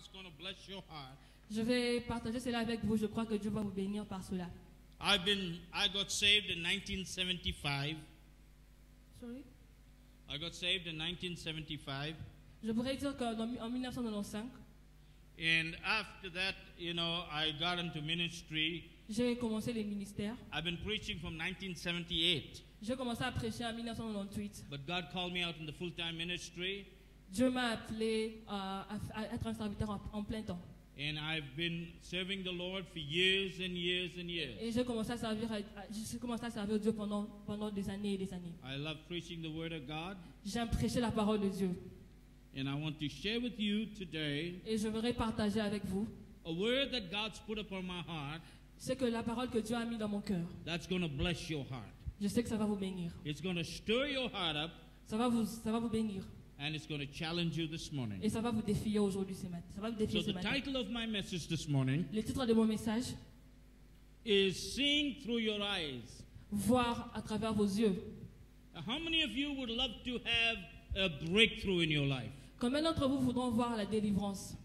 God's going to bless your heart. Je vais partager cela avec vous. Je crois que Dieu va vous bénir par cela. I got saved in 1975. Sorry? I got saved in 1975. Je pourrais dire qu'en 1995, And after that, I got into ministry. j'ai commencé les ministères. I've been preaching from 1978. J'ai commencé à prêcher en 1998. But God called me out in the full-time ministry. Dieu m'a appelé à être un serviteur en plein temps. And I've been serving the Lord for years and years and years. Et j'ai commencé à servir Dieu pendant des années et des années. I love preaching the Word of God. J'aime prêcher la parole de Dieu. And I want to share with you today Et je voudrais partager avec vous a word that God's put upon my heart c'est que la parole que Dieu a mis dans mon cœur. that's going to bless your heart. Je sais que ça va vous bénir. It's going to stir your heart up, Ça va vous bénir. and it's going to challenge you this morning. Et ça va vous défier aujourd'hui ce matin. Ça va vous défier So ce the matin. title of my message this morning Le titre de mon message, is Seeing Through Your Eyes. voir à travers vos yeux. Now, how many of you would love to have a breakthrough in your life? Combien d'entre vous voudront voir la délivrance?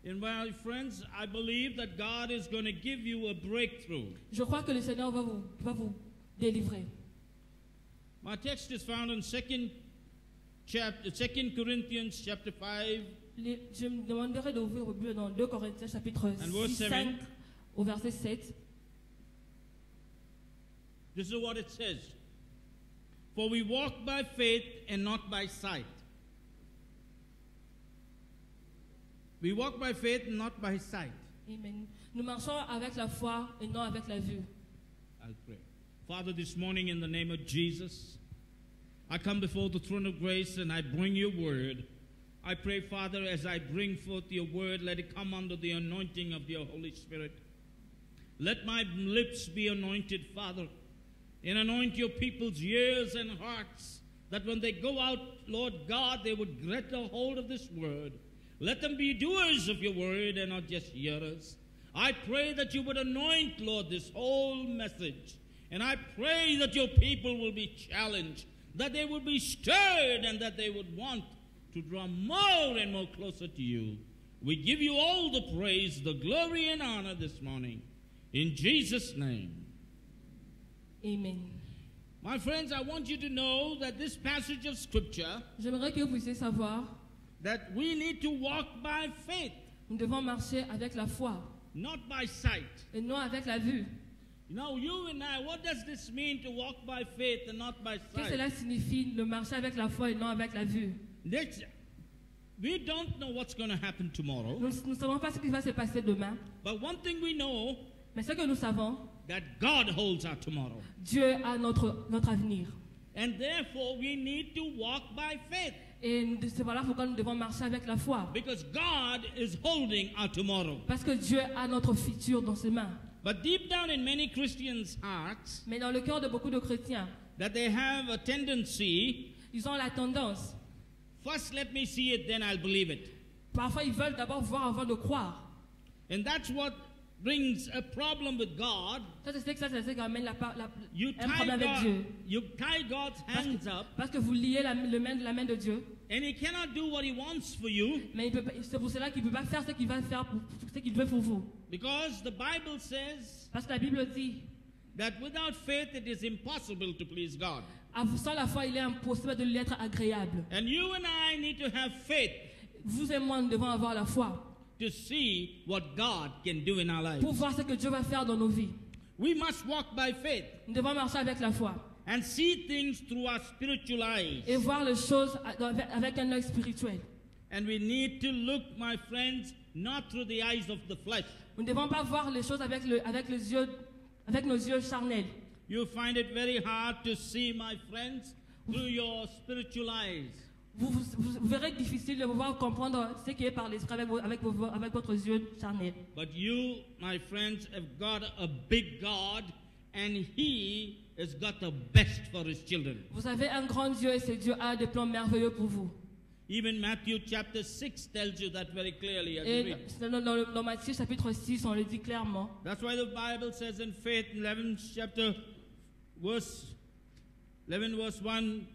And my friends, I believe that God is going to give you a breakthrough. Je crois que le Seigneur va vous délivrer. My text is found in 2 Corinthians chapter 5. Je me demanderai d'ouvrir au Bible dans 2 Corinthiens chapitre And verse 6, 7. 5 au verset 7. This is what it says. For we walk by faith and not by sight. We walk by faith and not by sight. Amen. Nous marchons avec la foi et non avec la vue. I'll pray. Father, this morning in the name of Jesus, I come before the throne of grace and I bring your word. I pray, Father, as I bring forth your word, let it come under the anointing of your Holy Spirit. Let my lips be anointed, Father, and anoint your people's ears and hearts, that when they go out, Lord God, they would get a hold of this word. Let them be doers of your word and not just hearers. I pray that you would anoint, Lord, this whole message. And I pray that your people will be challenged, that they would be stirred, and that they would want to draw more and more closer to you. We give you all the praise, the glory, and honor this morning. In Jesus' name. Amen. My friends, I want you to know that this passage of Scripture, J'aimerais que vous puissiez savoir, that we need to walk by faith, nous devons marcher avec la foi not by sight. et non avec la vue. Now, you and I, what does this mean to walk by faith and not by Qu'est-ce que sight? cela signifie de marcher avec la foi et non avec la vue? We don't know what's going to happen tomorrow, Nous ne savons pas ce qui va se passer demain, but one thing we know, mais ce que nous savons, that God holds our tomorrow. Dieu a notre avenir. And therefore, we need to walk by faith, Et c'est voilà pourquoi nous devons marcher avec la foi. because God is holding our tomorrow. Parce que Dieu a notre futur dans ses mains. But deep down in many Christians' hearts, Mais dans le cœur de beaucoup de chrétiens, that they have a tendency, ils ont la tendance, first let me see it, then I'll believe it. parfois ils veulent d'abord voir avant de croire. And that's what brings a problem with God. Ça, c'est ce qui amène You un problème avec Dieu. tie God's hands up, Parce que vous liez la main de Dieu. and He cannot do what He wants for you, Mais c'est pour cela qu'il ne peut pas faire ce qu'il va faire, ce qu'il veut pour vous. because the Bible says Parce que la Bible dit, that without faith it is impossible to please God. sans la foi, il est impossible de lui être agréable. And you and I need to have faith Vous et moi, nous devons avoir la foi to see what God can do in our lives. pour voir ce que Dieu va faire dans nos vies. We must walk by faith Nous devons marcher avec la foi and see things through our spiritual eyes. et voir les choses avec un œil spirituel. And we need to look, my friends, not through the eyes of the flesh. Nous ne devons pas voir les choses avec nos yeux charnels. You find it very hard to see, my friends, through your spiritual eyes. Vous verrez difficile de pouvoir comprendre ce qui est par l'esprit avec votre yeux charnels. But you, my friends, have got a big God, and He has got the best for His children. Vous avez un grand Dieu et ce Dieu a des plans merveilleux pour vous. Even Matthew chapter 6 tells you that very clearly as you Et read. dans Matthieu chapitre 6, on le dit clairement. That's why the Bible says in faith, 11 chapter, verse 11, verse 1,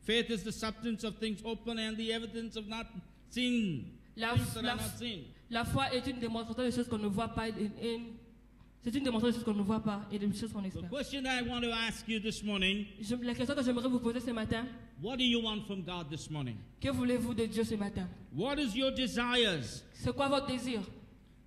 faith is the substance of things hoped for and the evidence of not seen. La, things that la- are not seen. la foi est une démonstration des choses qu'on ne voit pas. C'est une démonstration des choses qu'on ne voit pas et des choses qu'on The espère. question I want to ask you this morning, La question que j'aimerais vous poser ce matin, what do you want from God this morning? que voulez-vous de Dieu ce matin? What is your desires? C'est quoi votre désir?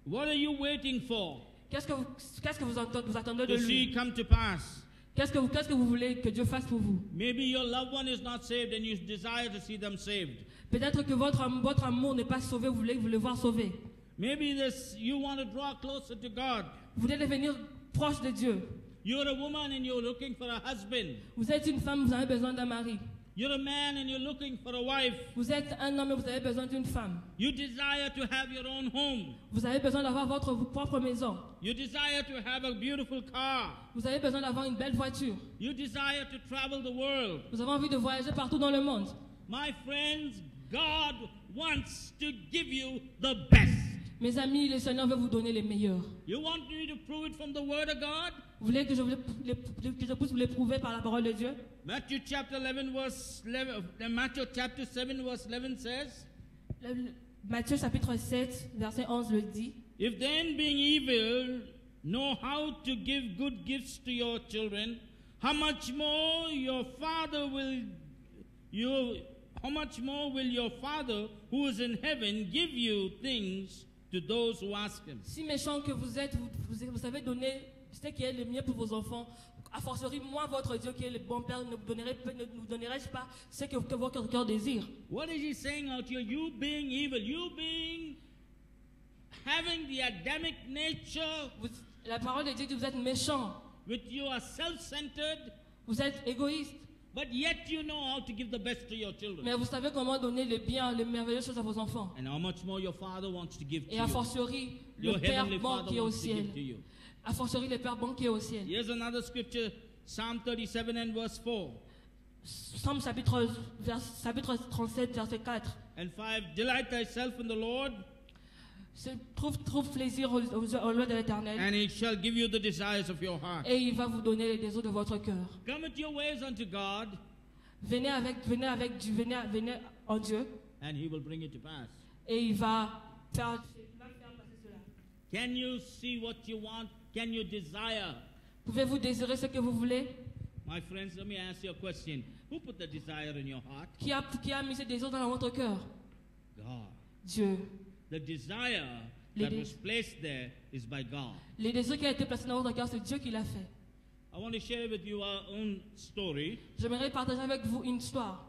What are you waiting for Qu'est-ce que vous attendez de to see lui? come to pass? Qu'est-ce que vous voulez que Dieu fasse pour vous? Maybe your loved one is not saved and you desire to see them saved. Peut-être que votre amour n'est pas sauvé, vous voulez le voir sauvé. Maybe you want to draw closer to God. Vous voulez devenir proche de Dieu. You're a woman and you're looking for a husband. Vous êtes une femme, vous avez besoin d'un mari. You're a man and you're looking for a wife. Vous êtes un homme et vous avez besoin d'une femme. You desire to have your own home. Vous avez besoin d'avoir votre propre maison. You desire to have a beautiful car. Vous avez besoin d'avoir une belle voiture. You desire to travel the world. Vous avez envie de voyager partout dans le monde. My friends, God wants to give you the best. Mes amis, le Seigneur veut vous donner les meilleurs. You want me to prove it from the Word of God? Vous voulez que je puisse vous l'éprouver par la parole de Dieu? Matthew chapter 11 verse 11, Matthew chapter 7 verse 11 says, Matthieu chapitre 7, verset 11 le dit. if then being evil know how to give good gifts to your children, how much more your Father will your Father who is in heaven give you things to those who ask him? Si méchant que vous êtes, vous savez donner ce qui est le mieux pour vos enfants. A fortiori, moi, votre Dieu qui est le bon Père, ne vous donnerai-je pas ce que votre cœur désire? What is he saying out here? You being evil, having the Adamic nature, La parole de Dieu dit que vous êtes méchant, which you are self-centered, vous êtes égoïste, but yet you know how to give the best to your children. mais vous savez comment donner le bien, les merveilleuses choses à vos enfants. And how much more your Father wants to give to Et a you. fortiori, Your le Père heavenly bon Father qui est au wants to ciel. give to you. A fortiori, le Père bon qui est au ciel. Here's another scripture, Psalm 37 and verse 4 Psaume chapitre 37, verset 4. and 5. Delight thyself in the Lord, Trouve plaisir au lieu de l'Éternel. and he shall give you the desires of your heart. Et il va vous donner les désirs de votre cœur. Commit your ways unto God, Venez en Dieu and he will bring it to pass. et il va faire passer cela. Can you see what you want? Can you desire? Pouvez-vous désirer ce que vous voulez? My friends, let me ask you a question. Who put the desire in your heart? Qui a mis ce désir dans votre cœur? God. Dieu. The desire Les that dés- was placed there is by God. Les désirs qui a été placé dans votre cœur, c'est Dieu qui l'a fait. I want to share with you our own story. J'aimerais partager avec vous une histoire.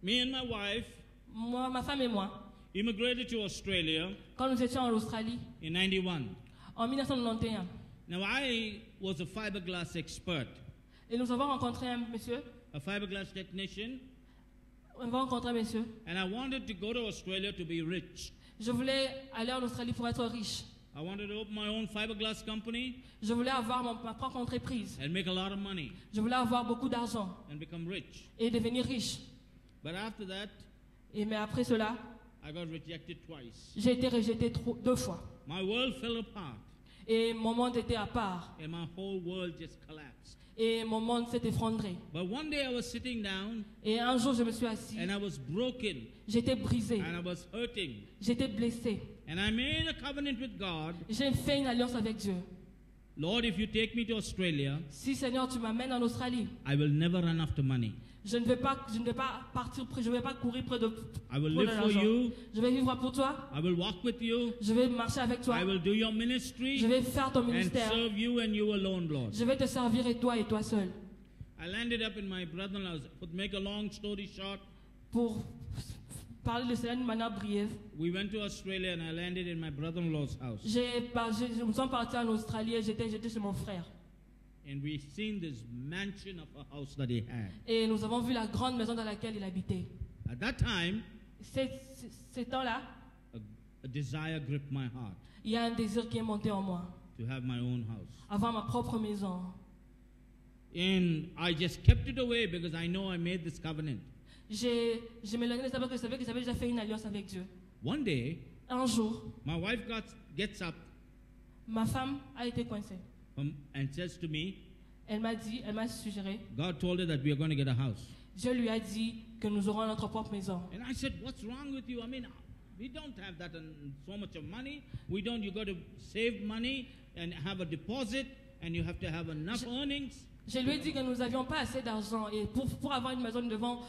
Me and my wife Moi, ma femme et moi, immigrated to Australia quand nous étions en Australie, in 91. en 1991, Now, I was a fiberglass expert, et nous avons rencontré un monsieur, a fiberglass technician, and I wanted to go to Australia to be rich. Je voulais aller en Australie pour être riche. I wanted to open my own fiberglass company Je voulais avoir ma propre entreprise. and make a lot of money Je voulais avoir beaucoup d'argent and become rich. et devenir riche. But after that, Mais après cela, I got rejected twice. j'ai été rejeté 2 fois. My world fell apart Et mon monde était à part. and my whole world just collapsed. Et mon monde s'est effondré. But one day I was sitting down Et un jour, je me suis assis. and I was broken J'étais brisé. and I was hurting. J'étais blessé. And I made a covenant with God. J'ai fait une alliance avec Dieu. Lord, if you take me to Australia, Si, Seigneur, tu m'amènes en Australie, I will never run after money. je ne vais pas partir, je ne vais pas courir près de I will pour live for l'argent. you. Je vais vivre pour toi. I will walk with you. Je vais marcher avec toi. I will do your ministry Je vais faire ton and ministère. serve you and you alone, Lord. Je vais te servir et toi seul. I landed up in my brother-in-law's. To make a long story short, Pour parler de cela d'une manière brève, we went to Australia and I landed in my brother-in-law's house. nous sommes partis en Australie et j'étais chez mon frère. And we seen this mansion of a house that he had. Et nous avons vu la grande maison dans laquelle il habitait. At that time, Ces temps-là, a desire gripped my heart il y a un désir qui est monté en moi. to have my own house. Avoir ma propre maison. And I just kept it away because I know I made this covenant. Je m'éloignais de ça parce que je savais que j'avais déjà fait une alliance avec Dieu. One day, Un jour, my wife gets up ma femme a été coincée. and says to me, Elle m'a suggéré, God told her that we are going to get a house. Dieu lui a dit que nous aurons notre propre maison. And I said, what's wrong with you? I mean, we don't have that so much of money. We don't. You got to save money and have a deposit, and you have to have enough earnings. Je lui ai dit que nous n'avions pas assez d'argent et pour avoir une maison, nous devons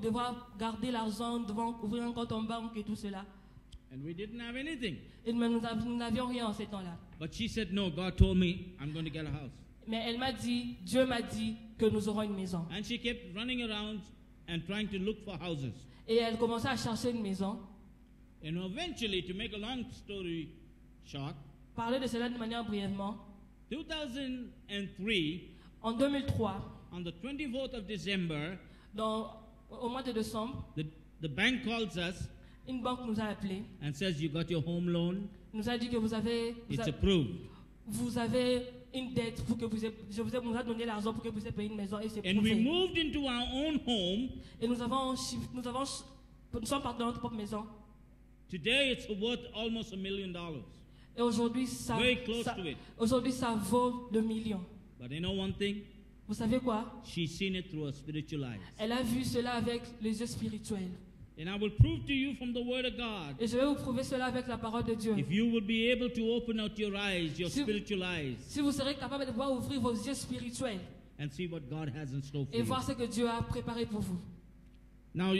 devoir garder l'argent, nous devons ouvrir un compte en banque et tout cela. And we didn't have anything. Et nous n'avions rien en ces temps-là. But she said, no, God told me I'm going to get a house. Mais elle m'a dit, Dieu m'a dit que nous aurons une maison. And she kept running around and trying to look for houses. Et elle commençait à chercher une maison. And eventually, to make a long story short, Parler de cela de manière brièvement. 2003, En 2003, on the 24th of December, au mois de décembre, the bank calls us une banque nous a appelés. and says, you got your home loan, Nous a dit que vous avez une dette pour que nous a donné l'argent pour que vous puissiez payer une maison et c'est and we prouvé. moved into our own home. Et nous sommes partis dans notre propre maison. Today it's worth almost $1 million. Et aujourd'hui, ça vaut 2 millions. But you know one thing? Vous savez quoi? She's seen it through her spiritual eyes. Elle a vu cela avec les yeux spirituels. And I will prove to you from the Word of God. Et je vais vous prouver cela avec la parole de Dieu. If you will be able to open out your eyes, your spiritual eyes, Si vous serez capable de pouvoir ouvrir vos yeux spirituels and see what God has in store for et you. voir ce que Dieu a préparé pour vous. Now,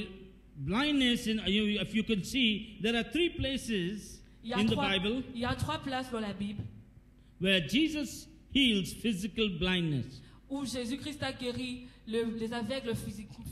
blindness, if you can see, there are 3 places in the Bible Il y a 3 places dans la Bible where Jesus heals physical blindness. où Jésus-Christ a guéri les aveugles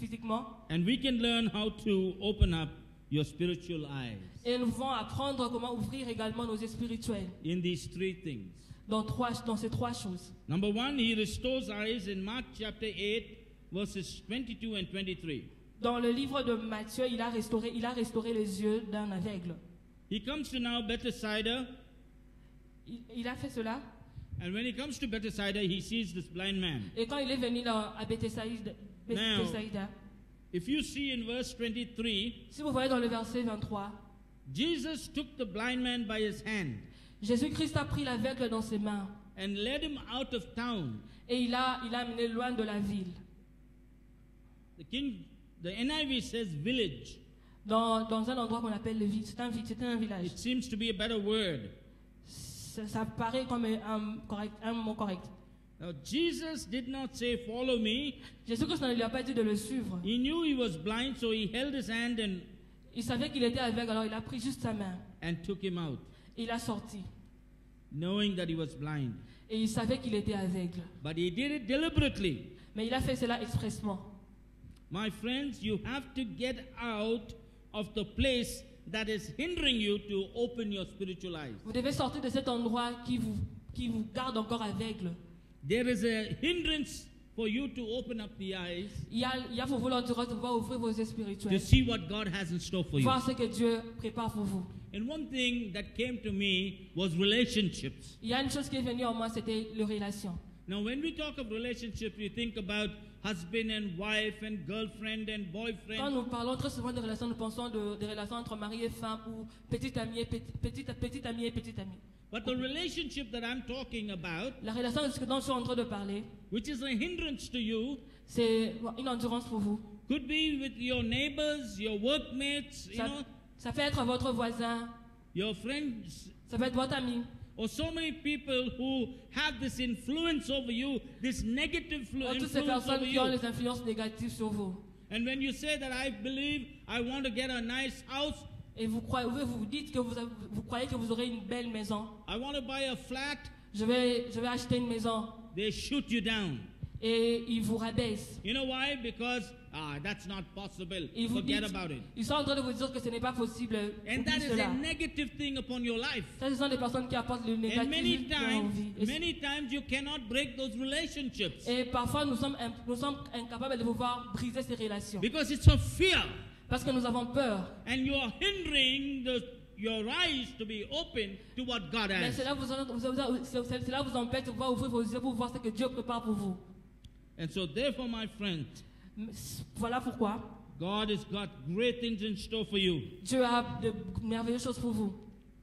physiquement. And we can learn how to open up your spiritual eyes Et nous pouvons apprendre comment ouvrir également nos yeux spirituels in these 3 things. dans ces 3 choses. Number 1, he restores eyes in Mark chapter 8, verses 22 and 23. Dans le livre de Matthieu, il a restauré les yeux d'un aveugle. He comes to now Bethsaida, Il a fait cela. and when he comes to Bethsaida, he sees this blind man. Et quand il est venu à Bethsaïda, If you see in verse 23, si vous voyez dans le verset 23, Jesus took the blind man by his hand Jésus-Christ a pris l'aveugle dans ses mains and led him out of town. et il l'a amené loin de la ville. The NIV says village. Dans un endroit qu'on appelle le village. C'était un village. It seems to be a better word. Ça paraît comme un mot correct. Now, Jesus did not say, follow me. Jésus-Christ ne lui a pas dit de le suivre. He knew he was blind, so he held his hand Il savait qu'il était aveugle, alors il a pris juste sa main. And took him out, Et il a sorti. knowing that he was blind. Et il savait qu'il était aveugle. But he did it deliberately. Mais il a fait cela expressement. My friends, you have to get out of the place that is hindering you to open your spiritual eyes. Vous devez sortir de cet endroit qui vous garde encore aveugle. There is a hindrance for you to open up the eyes Il y a pour vous l'endurance de pouvoir ouvrir vos yeux to spirituels. see what God has in store for you. Voir ce que Dieu prépare pour vous. And one thing that came to me was relationships. Il y a une chose qui est venue en moi, c'était les relations. Now, when we talk of relationships, we think about husband and wife and girlfriend and Quand boyfriend. nous parlons très souvent de relations, nous pensons des relations entre mari et femme ou petite amie et petite amie. But the relationship that I'm talking about, La relation dont je suis en train de parler, which is a hindrance to you, c'est une endurance pour vous. could be with your neighbors, your workmates, Ça peut être votre voisin, your friends, ça peut être votre ami. or so many people who have this influence over you, this negative Toutes ces influence personnes over qui ont you. les influences négatives sur vous. And when you say that I believe I want to get a nice house, Et vous dites que vous croyez que vous aurez une belle maison. I want to buy a flat, Je vais acheter une maison. they shoot you down. Et ils vous rabaissent. You know why? Because that's not possible. Ils vous Forget disent- about it. Ils sont en train de vous dire que ce n'est pas possible. And Oubliez that is cela. a negative thing upon your life. Ça, ce sont des personnes qui apportent le And négatif dans vos vies. many times you cannot break those relationships Et parfois, nous sommes incapables de pouvoir briser ces relations. because it's of fear, Parce que nous avons peur. and you are hindering your eyes to be open to what God Mais has. cela vous empêche de pouvoir ouvrir vos yeux pour voir ce que Dieu prépare pour vous. And so, therefore, my friend, Voilà pourquoi God has got great things in store for you, Dieu a de merveilleuses choses pour vous.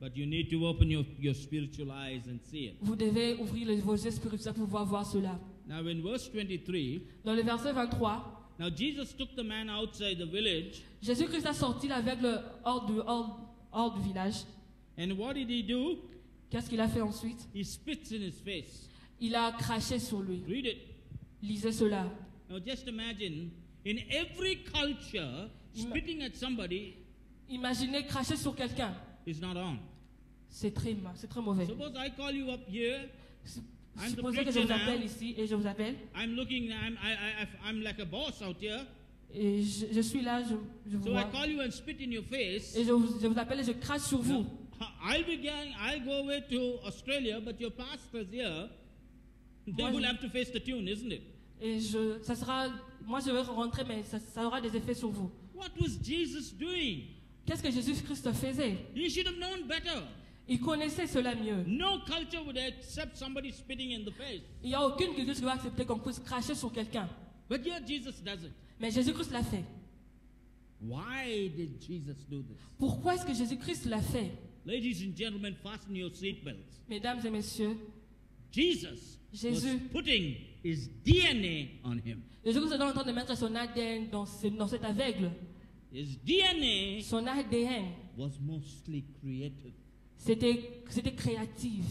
but you need to open your spiritual eyes and see it. Vous devez ouvrir vos yeux spirituels pour pouvoir voir cela. Now, in verse 23, Dans le verset 23, Now Jesus took the man outside the village, Jésus-Christ a sorti l'aveugle hors du village. and what did he do? Qu'est-ce qu'il a fait ensuite? He spits in his face. Il a craché sur lui. Read it. Lisez cela. Now just imagine, in every culture, spitting at somebody Imaginez cracher sur quelqu'un. is not on. C'est très mauvais. Suppose I call you up here. I'm the Supposez que je preacher vous appelle now. ici et je vous appelle. I'm looking. I'm like a boss out here. Et je suis là, je vous So I vois. call you and spit in your face. Et je vous appelle et je crache sur vous. Now, I'll go away to Australia, but your pastor's here. They Moi, will je- have to face the tune, isn't it? Et moi je vais rentrer, mais ça aura des effets sur vous. What was Jesus doing? Qu'est-ce que Jésus-Christ faisait? He should have known better. Il connaissait cela mieux. No culture would accept somebody spitting in the face. Il n'y a aucune culture qui va accepter qu'on puisse cracher sur quelqu'un. But here Jesus does it. Mais Jésus-Christ l'a fait. Why did Jesus do this? Pourquoi est-ce que Jésus-Christ l'a fait? Ladies and gentlemen, fasten your seatbelts. Mesdames et messieurs, Jesus was Jésus. putting his DNA on him. Jésus-Christ est en train de mettre son ADN dans cet aveugle. His DNA Son ADN, was mostly creative. c'était créatif.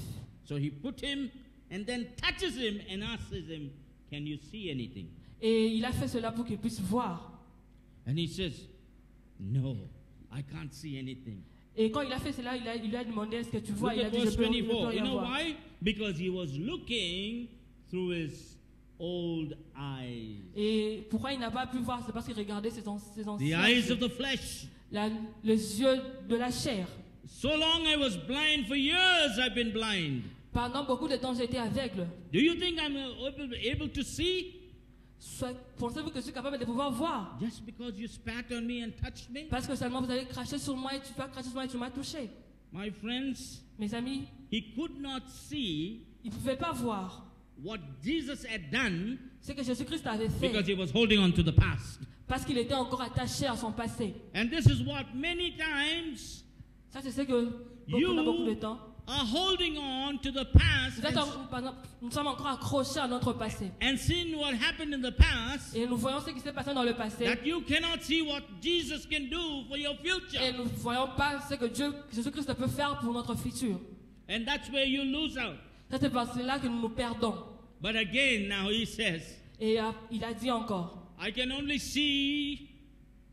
So he put him and then touches him and asks him, "Can you see anything?" Et il a fait cela pour qu'il puisse voir. And he says, "No, I can't see anything." Et quand il a fait cela, il lui a demandé est-ce que tu vois? Look Il a at dit je verse peux 24. You rien know voir. why? Because he was looking through his old eyes. Et pourquoi il n'a pas pu voir? C'est parce qu'il regardait ses The anciens eyes yeux. of the flesh. Les yeux de la chair. So long I was blind, for years I've been blind. Pendant beaucoup de temps, j'ai été aveugle. Do you think I'm able to see? Pensez-vous que je suis capable de pouvoir voir? Just because you spat on me and touched me? Parce que seulement vous allez cracher sur moi et tu vas cracher sur moi et tu m'as touché. My friends, Mes amis, he could not see ils ne pouvaient pas voir what Jesus had done ce que Jésus-Christ avait fait. because he was holding on to the past. Parce qu'il était encore attaché à son passé. And this is what many times Ça, c'est ce que pendant beaucoup de you temps, are holding on to the past nous sommes encore accrochés à notre passé. and seeing what happened in the past, Et nous voyons ce qui s'est passé dans le passé. that you cannot see what Jesus can do for your Et future. nous ne voyons pas ce que Jésus-Christ peut faire pour notre futur. And that's where you lose out. Ça, c'est parce que là que nous nous perdons. But again, now he says, Et il a dit encore, I can only see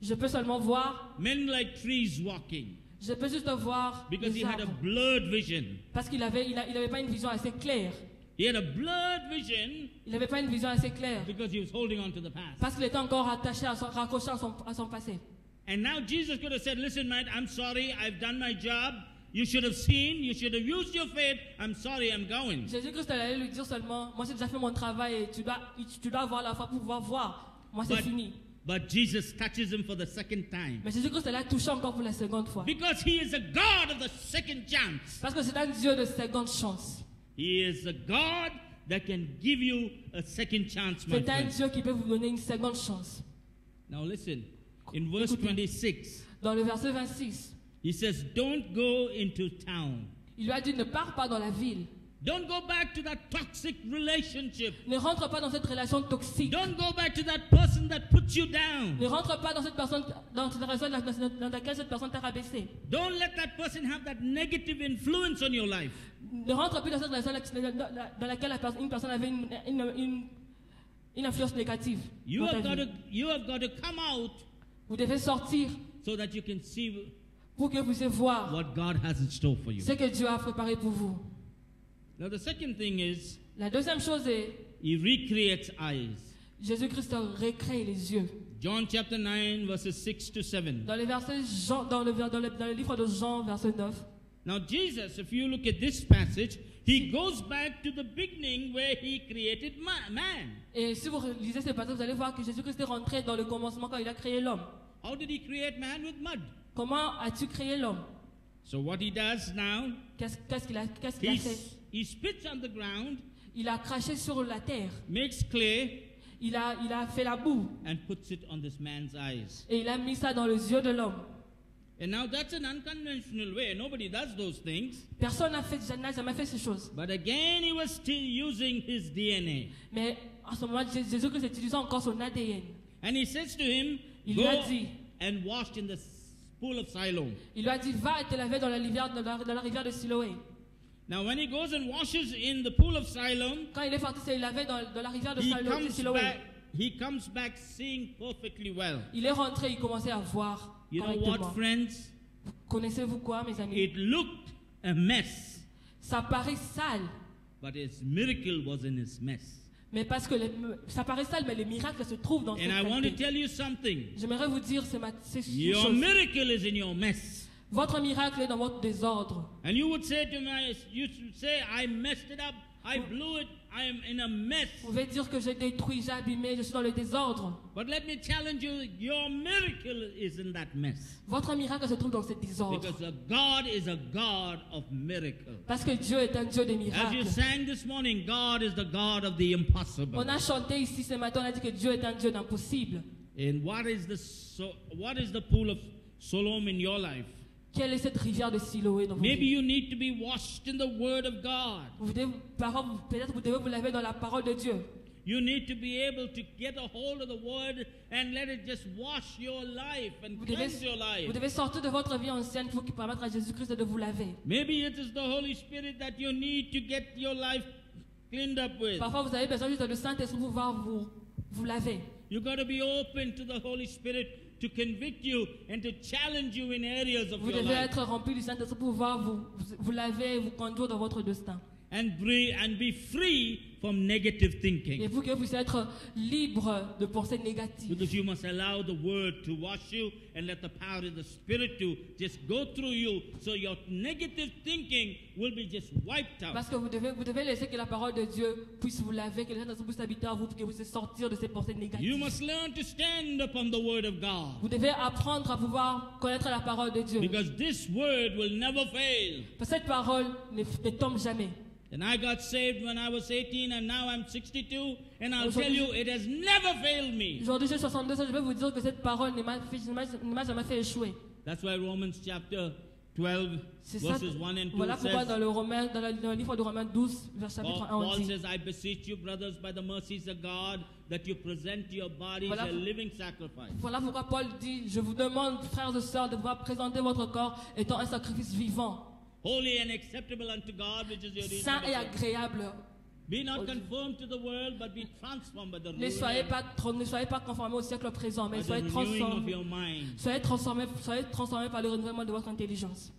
je peux seulement voir, men like trees walking je peux juste voir because he les had a arbres. blurred vision. Parce qu'il avait pas une vision assez claire. He had a blurred vision Il n'avait pas une vision assez claire. because he was holding on to the past. Parce qu'il était encore attaché raccroché à son passé. And now Jesus could have said, listen, man, I'm sorry, I've done my job. You should have seen, you should have used your faith. I'm sorry, I'm going. Jésus-Christ allait lui dire seulement, moi j'ai déjà fait mon travail et tu dois avoir la foi pour pouvoir voir. Moi c'est fini. But Jesus touches him for the second time. Mais Jésus-Christ l'a touché encore pour la seconde fois. Because he is a God of the second chance. Parce que c'est un Dieu de seconde chance. He is a God that can give you a second chance, my C'est un friend. Dieu qui peut vous donner une seconde chance. Now listen, in verse 26, Dans le verset 26, he says, don't go into town. il lui a dit ne pars pas dans la ville. Don't go back to that toxic relationship. Ne rentre pas dans cette relation toxique. Don't go back to that person that puts you down. Ne rentre pas dans cette relation dans laquelle cette personne t'a rabaissé. Don't let that person have that negative influence on your life. Ne rentre plus dans cette relation dans laquelle une personne avait une influence négative. You dans ta have vie. got to come out Vous devez sortir so that you can see pour que vous puissiez voir what God has in store for you. ce que Dieu a préparé pour vous. Now the second thing is, La deuxième chose est, he recreates eyes. Jésus-Christ recrée les yeux. John chapter 9 verses 6 to 7. Dans le livre de Jean, verset 9, Now Jesus, if you look at this passage, he goes back to the beginning where he created man. et si vous lisez ce passage, vous allez voir que Jésus-Christ est rentré dans le commencement quand il a créé l'homme. How did he create man? With mud. Comment as-tu créé l'homme? So what he does now, Qu'est-ce qu'il a fait? he spits on the ground, Il a craché sur la terre. makes clay, Il a fait la boue. and puts it on this man's eyes. Et il a mis ça dans les yeux de l'homme. And now that's an unconventional way. Nobody does those things. Personne n'a jamais fait ces choses. But again, he was still using his DNA. Mais à ce moment-là, Jésus-Christ utilisait encore son ADN. And he says to him, Il go lui a dit, and wash in the pool of Siloam. il lui a dit, va et te laver dans la rivière de Siloé. Now when he goes and washes in the pool of Siloam, Quand il est parti se laver dans la rivière de Siloé, he comes back seeing perfectly well. il est rentré, il commençait à voir You know correctement. what, friends? Connaissez-vous quoi, mes amis? It looked a mess, Ça paraît sale, but his miracle was in his mess. mais parce que ça paraît sale, mais les miracles se trouvent dans cette And I want to saleté. tell you something. J'aimerais vous dire, c'est une Your chose. miracle is in your mess. Votre miracle est dans votre désordre. And you would say to me, you should say, I messed it up, I blew it, I am in a mess. Vous pouvez dire que j'ai détruit, j'ai abîmé, je suis dans le désordre. But let me challenge you, your miracle is in that mess. Votre miracle se trouve dans ce désordre. Because God is a God of miracles. Parce que Dieu est un Dieu des As you miracles. sang this morning, God is the God of the impossible. On a chanté ici ce matin, on a dit que Dieu est un Dieu d'impossible. And what is the pool of Siloam in your life? Quelle est cette rivière de Siloé dans votre Maybe vie? you need to be washed in the Word of God. Peut-être vous devez vous laver dans la parole de Dieu. You need to be able to get a hold of the Word and let it just wash your life and Vous cleanse your life. devez sortir de votre vie ancienne pour qu'il permette à Jésus-Christ de vous laver. Maybe it is the Holy Spirit that you need to get your life cleaned up with. Parfois, vous avez besoin juste de Saint-Esprit pour pouvoir vous laver. You got to be open to the Holy Spirit to convict you and to challenge you in areas of Vous your devez life. être rempli du Saint-Esprit pour pouvoir vous laver et vous conduire dans votre destin. And be free from negative Et thinking. vous que vous puissiez être libre de pensées négatives. Because you must allow the Word to wash you and let the power of the Spirit to just go through you so your negative thinking will be just wiped out. Parce que vous devez laisser que la parole de Dieu puisse vous laver, que le Saint-Esprit puisse habiter en vous pour que vous puissiez sortir de ces pensées You négatives. must learn to stand upon the Word of God. Vous devez apprendre à pouvoir connaître la parole de Dieu. Because this Word will never fail. Parce que cette parole ne tombe jamais. And I got saved when I was 18 and now I'm 62 and I'll tell you it has never failed me. Aujourd'hui, j'ai 62 ans, je vais vous dire que cette parole ne m'a jamais fait échouer. That's why Romans chapter 12 C'est ça. verses 1 and 2 Voilà pourquoi dans says, le livre de Romains 12, verset 1 on Paul dit. says, I beseech you, brothers, by the mercies of God, that you present your bodies Voilà. a living sacrifice. Voilà pourquoi Paul dit, je vous demande, frères et sœurs, de pouvoir présenter votre corps étant un sacrifice vivant, Holy and acceptable unto God, which is your saint et reasonable service. agréable. Be not conformed to the world, but be transformed by the Ne soyez pas conformés au siècle présent, mais soyez renewing of your transformés. mind. Soyez transformés par le renouvellement de votre intelligence.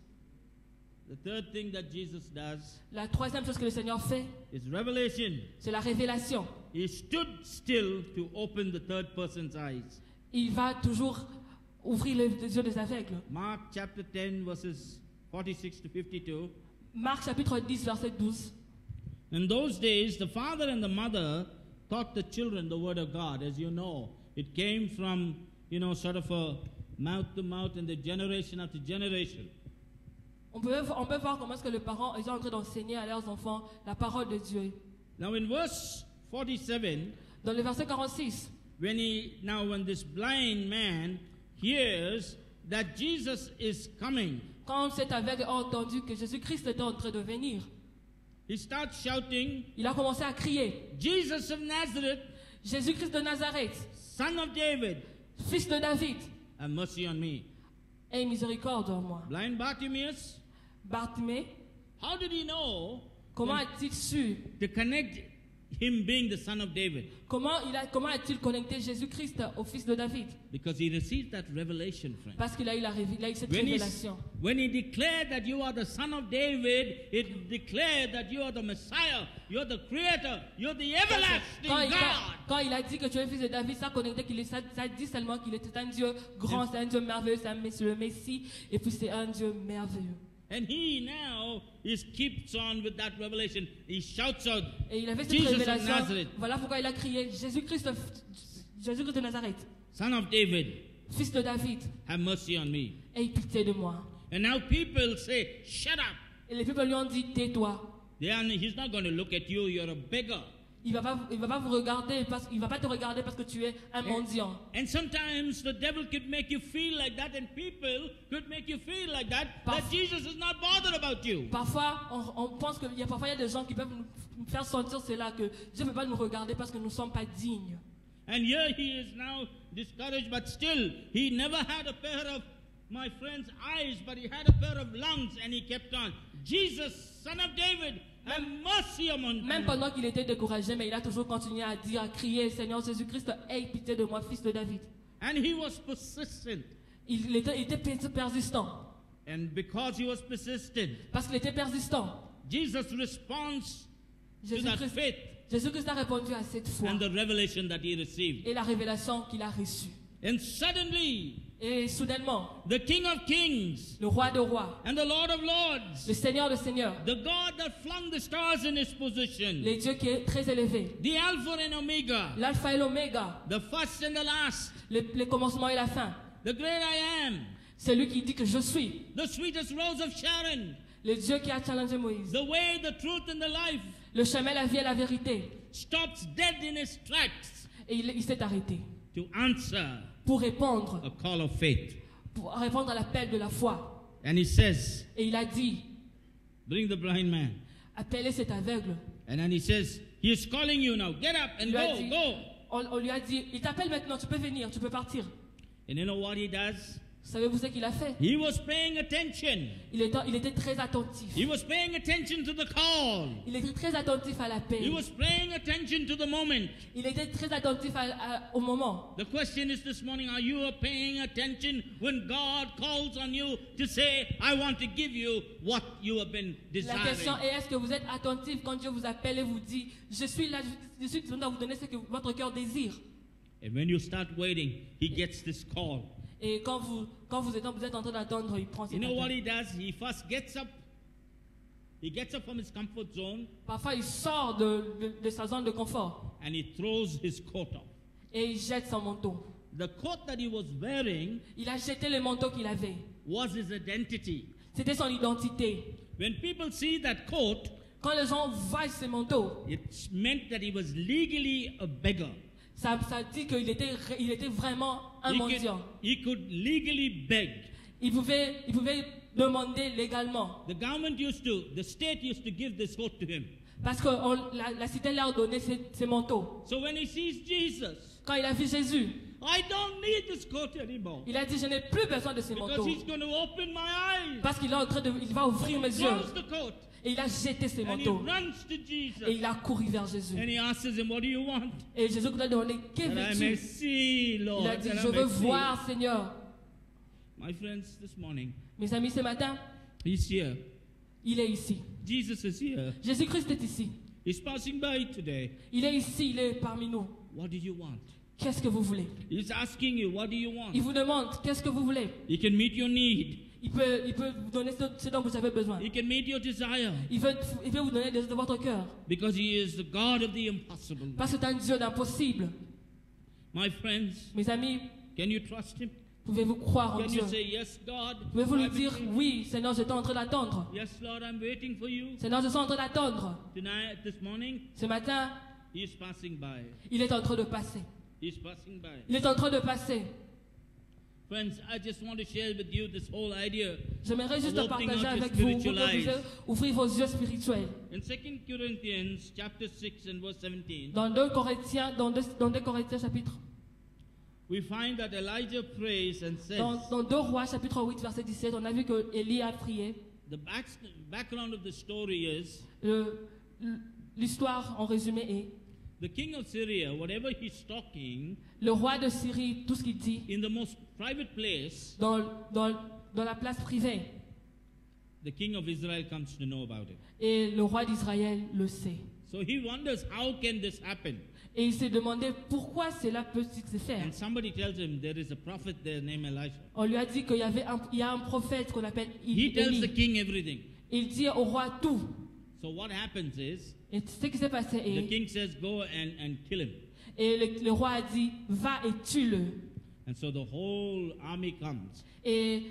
The third thing that Jesus does La troisième chose que le Seigneur fait, is revelation. c'est la révélation. He stood still to open the third person's eyes. Il va toujours ouvrir les yeux des aveugles. Mark chapter 10 verses 46 to 52. Marc chapitre 10, verset 12. In those days, the father and the mother taught the children the word of God. As you know, it came from, sort of a mouth to mouth and the generation after generation. On peut voir comment est-ce que les parents ils sont en train d'enseigner à leurs enfants la parole de Dieu. Now in verse 47, Dans le verset 46, when this blind man hears that Jesus is coming, quand cet aveugle a entendu que Jésus-Christ était en train de venir, he starts shouting, il a commencé à crier, Jesus of Nazareth, Jésus-Christ de Nazareth, son of David, fils de David, have mercy on me. aie miséricorde en moi. Blind Bartimaeus, Bartimée, how did he know comment a-t-il su? to connect him being the son of David? Comment a-t-il connecté Jésus-Christ au fils de David? Because he received that revelation, friend. Parce qu'il a eu cette révélation. When he declared that you are the son of David, it declared that you are the Messiah, you're the creator, you're the everlasting God. Quand il a dit que tu es le fils de David, ça dit seulement qu'il était un Dieu grand, c'est un Dieu merveilleux, c'est le Messie, et puis c'est un Dieu merveilleux. And he now keeps on with that revelation. He shouts out, Et il avait cette Jesus of révélation. Nazareth, Voilà pourquoi il a crié Jésus-Christ de Nazareth, son of David, fils de David, have mercy on me. aie pitié de moi. And now people say, shut up. Et les peuples lui ont dit tais-toi. He's not going to look at you, you're a beggar. Il va pas vous regarder il va pas te regarder parce que tu es un mendiant. And sometimes the devil could make you feel like that, and people could make you feel like that Jesus is not bothered about you. Parfois, on pense qu'il y a des gens qui peuvent nous faire sentir cela, que Dieu ne peut pas nous regarder parce que nous ne sommes pas dignes. And here he is now discouraged, but still, he never had a pair of, my friend's eyes, but he had a pair of lungs, and he kept on. Jesus, son of David, have mercy upon Même me. pendant qu'il était découragé, mais il a toujours continué à dire, à crier, Seigneur Jésus-Christ, aie pitié de moi, fils de David. And he was persistent. Il était persistant. And because he was persistent, Parce qu'il était persistant. Jesus responds to that faith Jésus-Christ a répondu à cette foi and the revelation that he received. et la révélation qu'il a reçue. And suddenly, Et soudainement, the King of Kings le roi de rois, and the Lord of Lords, le Seigneur de seigneurs, the God that flung the stars in his position, le Dieu qui est très élevé, the Alpha and Omega, l'alpha et l'oméga, the first and the last, le commencement et la fin, the great I am, c'est lui qui dit que je suis, the sweetest rose of Sharon, le Dieu qui a challengé Moïse, the way, the truth, and the life, le chemin, la vie et la vérité. stops dead in his tracks Et il s'est arrêté to answer pour répondre, a call of faith. à l'appel de la foi. And he says, Et il a dit, bring the blind man. appelez cet aveugle. And then he says, he is calling you now. Get up and Il lui a go, dit- go. On lui a dit, il t'appelle maintenant, tu peux venir, tu peux partir. And you know what he does? Savez-vous ce qu'il a fait? He was paying attention. Il était très attentif. He was paying attention to the call. Il était très attentif à He l'appel. was paying attention to the moment. Il était très attentif au moment. The question is this morning, are you paying attention when God calls on you to say, I want to give you what you have been La question desiring? est, est-ce que vous êtes attentif quand Dieu vous appelle et vous dit, je suis là, je suis disponible à vous donner ce que votre cœur désire. And when you start waiting, he gets this call. Et quand vous êtes en train d'attendre, il prend You cet know what appel. he does? He first gets up. He gets up from his comfort zone Parfois, il sort de sa zone de confort and he throws his coat off. et il jette son manteau. The coat that he was wearing Il a jeté le manteau qu'il avait. was his identity. C'était son identité. When people see that coat, Quand les gens voient ce manteau, it meant that he was legally a beggar. ça dit qu'il était vraiment un mendiant. He could legally beg. Il pouvait demander légalement. The state used to give this coat to him. Parce que la cité leur donnait ces manteaux. So when he sees Jesus, Quand il a vu Jésus, I don't need this coat anymore. il a dit, je n'ai plus besoin de ces Because manteaux. he's going to open my eyes. Parce qu'il est en train il va ouvrir mes yeux. Throws the coat. Et il a jeté ses And he manteaux. runs to Jesus. Et il a couru vers Jésus. And he asks him, what do you want? Et Jésus lui a demandé, que That I may veux-tu? see, Lord. Il a dit, that I je may veux see. voir, Seigneur. My friends, this morning, Mes amis, ce matin, he's here. il est ici. Jesus is here. Jésus-Christ est ici. He's passing by today. Il est ici, il est parmi nous. What do you want? Qu'est-ce que vous voulez? He's asking you, what do you want? Il vous demande, qu'est-ce que vous voulez? He can meet your need. Il peut vous donner ce dont vous avez besoin. He can meet your desire. Il veut vous donner de votre cœur. Because he is the God of the impossible. Parce que c'est un Dieu d'impossible. My friends, Mes amis, can you trust him? pouvez-vous croire en Can Dieu? you say, yes, God? Pouvez-vous lui I'm dire, waiting. oui, Seigneur, je suis en train d'attendre. Yes, Lord, I'm waiting for you. Seigneur, je suis en train d'attendre. Tonight, this morning, Ce matin, he is passing by. il est en train de passer. He's passing by. Il est en train de passer. Friends, I just want to share with you this whole idea. J'aimerais juste Opening partager up your avec vous pour spiritual que vous eyes. ouvrir vos yeux spirituels. In 2 Corinthians chapter 6 and verse 17, Dans 2 Corinthiens, chapitre, we find that Elijah prays and says, dans 2 Rois chapitre 8 verset 17, on a vu que Élie a prié. the background of the story is, L'histoire en résumé est, the king of Syria, whatever he's talking, le roi de Syrie, tout ce qu'il dit, in the most private place, dans la place privée, the king of Israel comes to know about it. et le roi d'Israël le sait. So he wonders, how can this happen? Et il s'est demandé pourquoi cela peut se faire. And somebody tells him there is a prophet there named Elisha. On lui a dit qu'il y a un prophète qu'on appelle He tells the Élie. king everything. Il dit au roi tout. So what happens is, Et ce qui s'est passé the est, king says, go and kill him. et le roi a dit, va et tue-le. And so the whole army comes. Et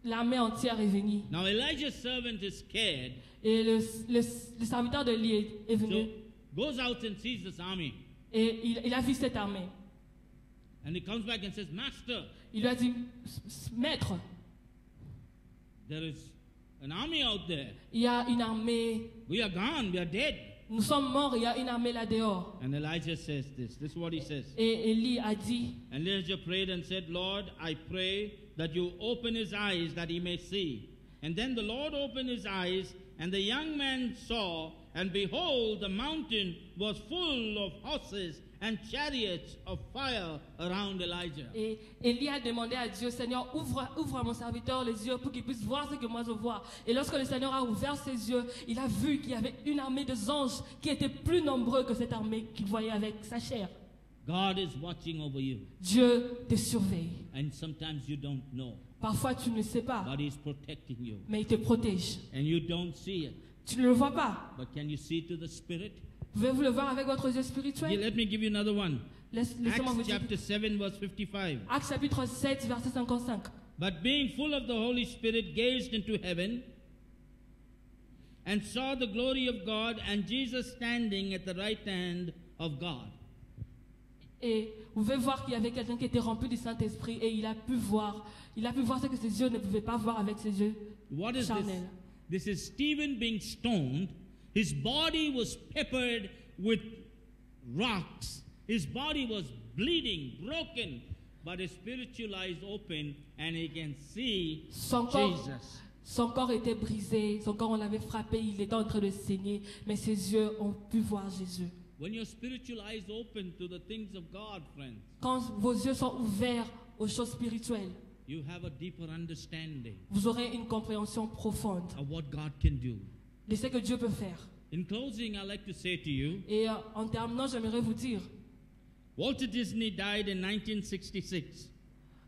l'armée entière est venue. Now Elijah's servant is scared, Et le serviteur de Élie est so venu. goes out and sees this army. Et il a vu cette armée. And he comes back and says, Master, Il lui a dit, maître, there is an army out there. il y a une armée, We are gone, we are dead. Nous sommes morts, il y a une armée là dehors. And Elijah says this. This is what he says. Et Élie a dit, And Elijah prayed and said, Lord, I pray that you open his eyes that he may see. And then the Lord opened his eyes, and the young man saw, and behold, the mountain was full of horses and chariots of fire around Elijah. et Élie a demandé à Dieu, Seigneur, ouvre à mon serviteur les yeux pour qu'il puisse voir ce que moi je vois. Et lorsque le Seigneur a ouvert ses yeux, il a vu qu'il y avait une armée de anges qui était plus nombreux que cette armée qu'il voyait avec sa chair. God is watching over you. Dieu te surveille. And sometimes you don't know, Parfois tu ne sais pas, but he's protecting you. mais il te protège. And you don't see it. Tu ne le vois pas. But can you see to the Spirit? Pouvez-vous le voir avec votre yeux Yeah, spirituel? let me give you another one. Laissez-moi vous Acts dire. chapter 7, verse 55. Acte chapitre 7, verset 55. But being full of the Holy Spirit, gazed into heaven and saw the glory of God and Jesus standing at the right hand of God. Et vous pouvez voir qu'il y avait quelqu'un qui était rempli du Saint-Esprit et il a pu voir ce que ses yeux ne pouvaient pas voir avec ses yeux What is this? charnels. This is Stephen being stoned. His body was peppered with rocks. His body was bleeding, broken, but his spiritual eyes open and he can see Jesus. Son corps était brisé, son corps on l'avait frappé, il était en train de saigner, mais ses yeux ont pu voir Jésus. When your spiritual eyes open to the things of God, friends, Quand vos yeux sont ouverts aux choses spirituelles, you have a deeper understanding vous aurez une compréhension profonde of what God can do. de ce que Dieu peut faire. In closing, I'd like to say to you, Et en terminant, j'aimerais vous dire, Walter Disney died in 1966.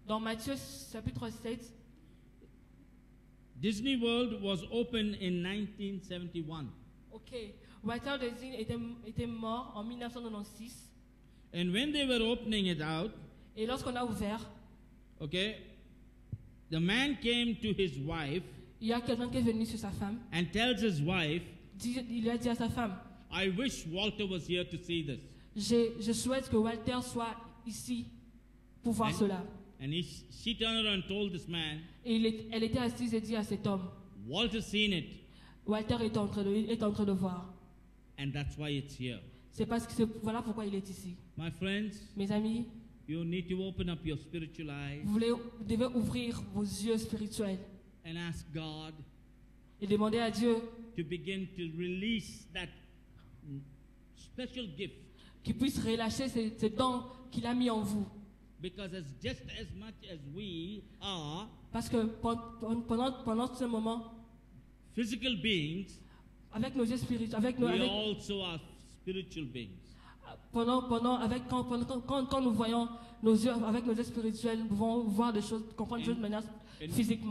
dans Matthieu chapitre 7, Disney World was opened in 1971. ok, Walter Disney était mort en 1996. And when they were opening it out, Et lorsqu'on a ouvert, okay, the man came to his wife il y a quelqu'un qui est venu sur sa femme. and tells his wife, Il a dit à sa femme, I wish Walter was here to see this. je souhaite que Walter soit ici pour voir cela. And she turned around and told this man, Et elle était assise et dit à cet homme, Walter's seen it, Walter est en train de voir. and that's why it's here. C'est parce que voilà pourquoi il est ici. My friends, Mes amis, you need to open up your spiritual eyes vous devez ouvrir vos yeux spirituels and ask God et demander à Dieu to begin to release that special gift. qu'il puisse relâcher ces dons qu'il a mis en vous. Because just as much as we are Parce que pendant ce moment, physical beings, avec nos yeux spirituels, we also are spiritual beings. quand nous voyons nos yeux avec nos yeux spirituels, nous pouvons voir des choses, comprendre des choses de manière physique.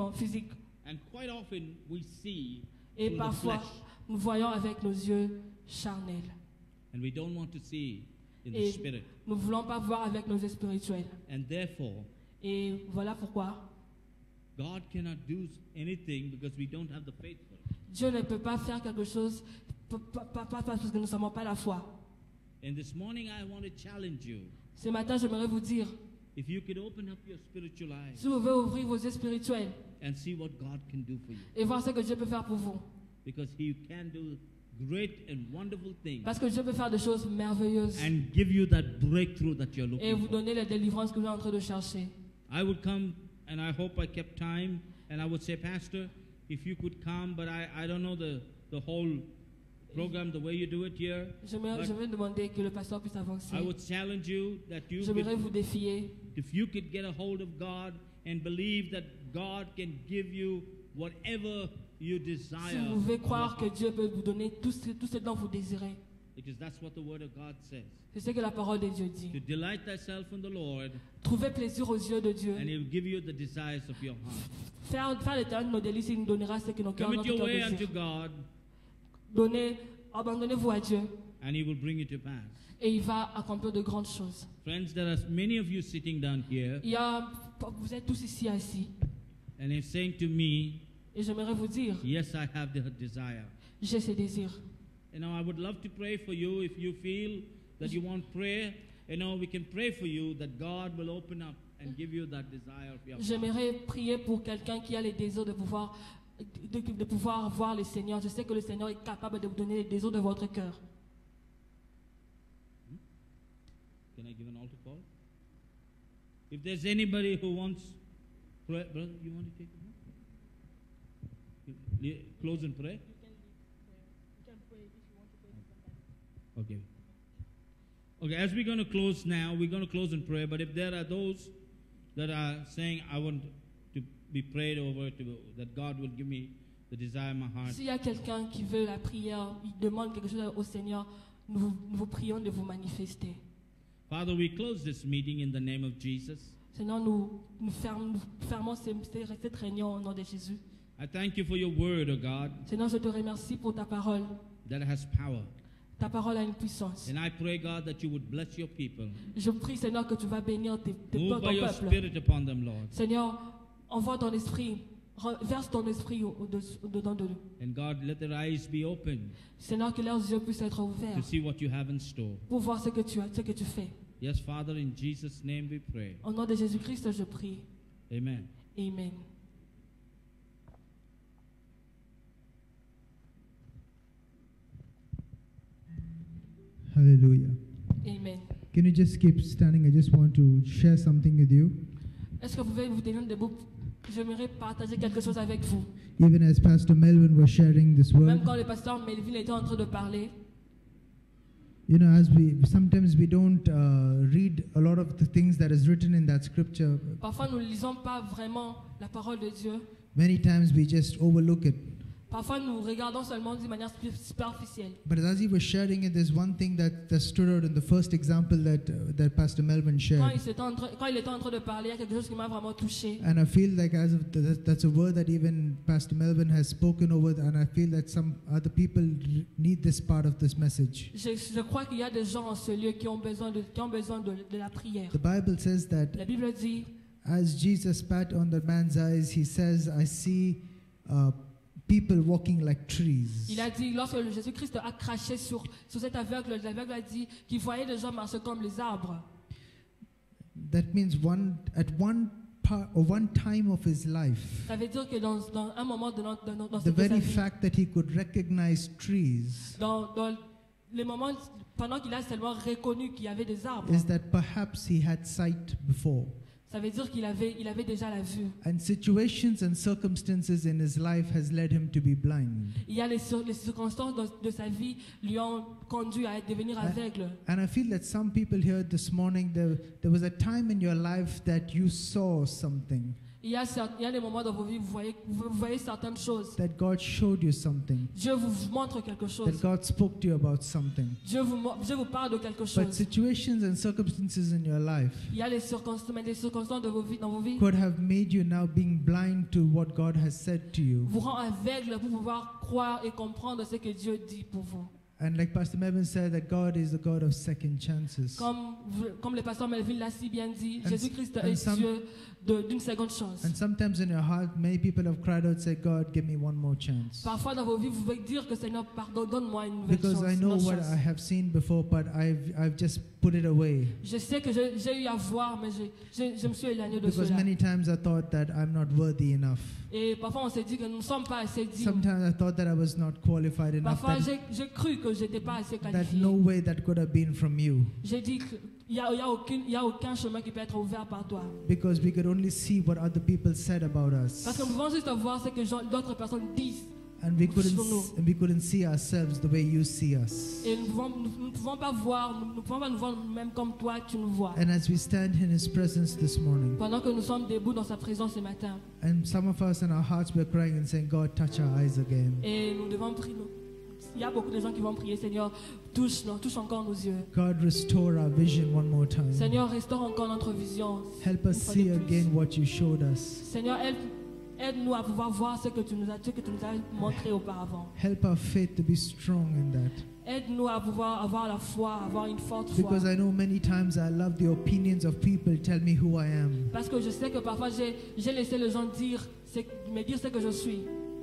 And quite often we see Et through the parfois, flesh, nous voyons avec nos yeux charnels. and we don't want to see in the Et spirit. nous ne voulons pas voir avec nos yeux spirituels. And therefore, Et voilà pourquoi God cannot do anything because we don't have the faith for it. Dieu ne peut pas faire quelque chose parce que nous n'avons pas la foi. And this morning I want to challenge you. Ce matin, j'aimerais vous dire, If you could open up your spiritual eyes si vous pouvez ouvrir vos yeux spirituels and see what God can do for you. et voir ce que Dieu peut faire pour vous. Because He can do great and wonderful things Parce que Dieu peut faire des choses merveilleuses and give you that breakthrough that you're et looking vous for. donner la délivrance que vous êtes en train de chercher. I would come, and I hope I kept time, and I would say, Pastor, if you could come, but I don't know the whole program, the way you do it here. Je vais demander que le pasteur puisse avancer. I would challenge you that you J'aimerais could, vous défier. if you could get a hold of God and believe that God can give you whatever you desire. Si vous pouvez on croire your que Dieu peut vous donner tout ce dont vous désirez. Because that's what the Word of God says. C'est ce que la parole de Dieu dit. To delight thyself in the Lord, Trouvez plaisir aux yeux de Dieu. and He will give you the desires of your heart. Faire l'éternel nos délices, il nous donnera ce que nos cœurs Commit your way unto désirent. God, Abandonnez-vous à Dieu and He will bring it to pass. et il va accomplir de grandes choses. Friends, there are many of you sitting down here, Vous êtes tous ici assis and He's saying to me, et j'aimerais vous dire, yes, I have the desire. j'ai ces désirs. I would love to pray for you if you feel that you want prayer. We can pray for you that God will open up and give you that desire of your heart. J'aimerais prier pour quelqu'un qui a les désirs de pouvoir voir le Seigneur. Je sais que le Seigneur est capable de vous donner les désirs de votre cœur. Can I give an altar call? If there's anybody who wants prayer, brother, you want to take it? Close and pray? You can pray if you want to pray for somebody. Okay. Okay, as we're going to close now, we're going to close in prayer. But if there are those that are saying, I want to be prayed over, that God will give me the desire of my heart. S'il y a quelqu'un qui veut la prière, il demande quelque chose au Seigneur, nous vous prions de vous manifester. Father, we close this meeting in the name of Jesus. Seigneur, nous fermons cette réunion au nom de Jésus. I thank you for your word, O God, Seigneur, je te remercie pour ta parole. that has power. Ta parole a une puissance. And I pray, God, that you would bless your people. Je prie, Seigneur, que tu vas bénir ton Move by your peuple. spirit upon them, Lord. Seigneur, envoie ton esprit, verse ton esprit au-dedans de nous. And God, let their eyes be open Seigneur, que leurs yeux puissent être to ouverts see what you have in store. pour voir ce que tu fais. Yes, Father, in Jesus' name we pray. Au nom de Jésus-Christ, je prie. Amen. Amen. Hallelujah. Amen. Can you just keep standing? I just want to share something with you. Est-ce que vous pouvez vous tenir debout? J'aimerais partager quelque chose avec vous. Even as Pastor Melvin was sharing this Même word, quand le pasteur Melvin était en train de parler, you know, as sometimes we don't read a lot of the things that is written in that scripture. parfois nous ne lisons pas vraiment la parole de Dieu. Many times we just overlook it. Parfois nous regardons seulement d'une manière superficielle. But as he was sharing it, there's one thing that stood out in the first example that Pastor Melvin Quand shared. quand il était en train de parler, il y a quelque chose qui m'a vraiment touché. And I feel like that's a word that even Pastor Melvin has spoken over, and I feel that some other people need this part of this message. Je crois qu'il y a des gens en ce lieu qui ont besoin de la prière. The Bible says that La Bible dit, as Jesus spat on the man's eyes, he says, I see people walking like trees. il a dit, lorsque Jésus-Christ a craché sur cet aveugle, l'aveugle a dit qu'il voyait des gens marcher comme les arbres. That means at one time of his life, Ça veut dire que dans un moment de the sa very vie, fact that he could recognize trees dans les moments, pendant qu'il a seulement reconnu qu'il y avait des arbres, is that perhaps he had sight before. ça veut dire qu'il avait déjà la vue. And situations and circumstances in his life has led him to be blind. Il y a les circonstances de sa vie lui ont conduit à devenir aveugle. And I feel that some people here this morning, there was a time in your life that you saw something, Il y a des moments dans vos vies où vous voyez certaines choses. that God showed you something, Dieu vous montre quelque chose. that God spoke to you about something. Dieu vous parle de quelque But chose. situations and circumstances in your life Il y a les circonstances dans vos vies could have made you now being blind to what God has said to you. vous rend aveugle pour pouvoir croire et comprendre ce que Dieu dit pour vous. And like Pastor Melvin said, that God is the God of second chances. Comme le pasteur Melvin l'a si bien dit, And Jésus-Christ and est Dieu d'une seconde chance. And sometimes in your heart, many people have cried out, say, God, give me one more chance. Parfois dans vos vies, vous pouvez dire que Seigneur, pardon, donne-moi une nouvelle Because chance. I know une autre what chance. I have seen before, but I've just put it away. Je sais que j'ai eu à voir, mais je me suis éloigné de Because cela. many times I thought that I'm not worthy enough. Et parfois on s'est dit que nous ne sommes pas assez dignes. Sometimes I thought that I was not qualified enough. Parfois j'ai cru que je n'étais pas assez That qualifié. no way that could have been from you. J'ai dit qu'il n'y a aucun chemin qui peut être ouvert par toi. Because we could only see what other people said about Parce que us. nous pouvons juste voir ce que d'autres personnes disent. And we Sur nous. couldn't see ourselves the way you see us. Et nous ne pouvons pas nous voir nous-mêmes comme toi tu nous vois. And as we stand in His presence this morning, Pendant que nous sommes debout dans sa présence ce matin. and some of us in our hearts we're crying and saying, God, touch our eyes again. Et nous devons prier. Il y a beaucoup de gens qui vont prier, Seigneur, touche encore nos yeux. God, restore our vision one more time. Seigneur, restaure encore notre vision. Help us Une fois see de plus. again what you showed us. Seigneur, aide-nous à pouvoir voir ce que tu nous as montré auparavant. Help our faith to be strong in that. Aide-nous à pouvoir avoir la foi, avoir une forte foi. Because I know many times I love the opinions of people tell me who I am. Parce que je sais que parfois j'ai laissé les gens me dire ce que je suis.